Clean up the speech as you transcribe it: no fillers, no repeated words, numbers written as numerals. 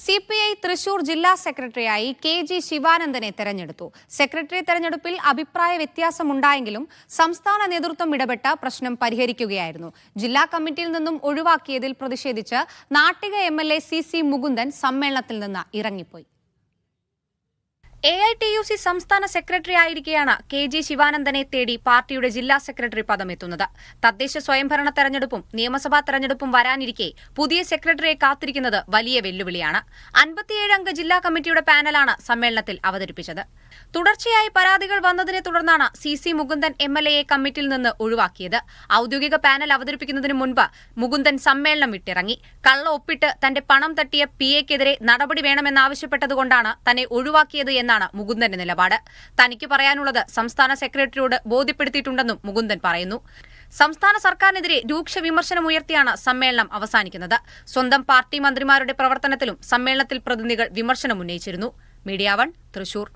CPI Thrissur ജില്ലാ സെക്രട്ടറിയായി KG ശിവാനന്ദനെ തെരഞ്ഞെടുത്തു. സെക്രട്ടറി തെരഞ്ഞെടുപ്പിൽ അഭിപ്രായ വ്യത്യാസമുണ്ടായെങ്കിലും സംസ്ഥാന നേതൃത്വം ഇടപെട്ട പ്രശ്നം പരിഹരിക്കുകയായിരുന്നു. ജില്ലാ കമ്മിറ്റിയിൽ നിന്നും ഒഴിവാക്കിയതിൽ പ്രതിഷേധിച്ച് നാട്ടിക MLA CC മുകുന്ദൻ സമ്മേളനത്തിൽ നിന്ന് ഇറങ്ങിപ്പോയി. AITUC സംസ്ഥാന സെക്രട്ടറി ആയിരിക്കെയാണ് KG ശിവാനന്ദനെ തേടി പാർട്ടിയുടെ ജില്ലാ സെക്രട്ടറി പദം എത്തുന്നത്. തദ്ദേശ സ്വയംഭരണ തെരഞ്ഞെടുപ്പും നിയമസഭാ തെരഞ്ഞെടുപ്പും വരാനിരിക്കെ പുതിയ സെക്രട്ടറിയെ കാത്തിരിക്കുന്നത് വലിയ വെല്ലുവിളിയാണ്. 57 അംഗ ജില്ലാ കമ്മിറ്റിയുടെ പാനലാണ് സമ്മേളനത്തിൽ അവതരിപ്പിച്ചത്. തുടർച്ചയായി പരാതികൾ വന്നതിനെ തുടർന്നാണ് CC മുകുന്ദൻ MLAയെ കമ്മിറ്റിയിൽ നിന്ന് ഒഴിവാക്കിയത്. ഔദ്യോഗിക പാനൽ അവതരിപ്പിക്കുന്നതിന് മുൻപ് മുകുന്ദൻ സമ്മേളനം വിട്ടിറങ്ങി. കള്ള ഒപ്പിട്ട് തന്റെ പണം തട്ടിയ PAക്കെതിരെ നടപടി വേണമെന്നാവശ്യപ്പെട്ടതുകൊണ്ടാണ് തന്നെ ഒഴിവാക്കിയത് എന്നാണ് മുകുന്ദന്റെ നിലപാട്. തനിക്ക് പറയാനുള്ളത് സംസ്ഥാന സെക്രട്ടറിയോട് ബോധ്യപ്പെടുത്തിയിട്ടുണ്ടെന്നും മുകുന്ദൻ പറയുന്നു. സംസ്ഥാന സർക്കാരിനെതിരെ രൂക്ഷ വിമർശനമുയർത്തിയാണ് സമ്മേളനം അവസാനിക്കുന്നത്. സ്വന്തം പാർട്ടി മന്ത്രിമാരുടെ പ്രവർത്തനത്തിലും സമ്മേളനത്തിൽ പ്രതിനിധികൾ വിമർശനമുന്നയിച്ചിരുന്നു. മീഡിയ 1 തൃശൂർ.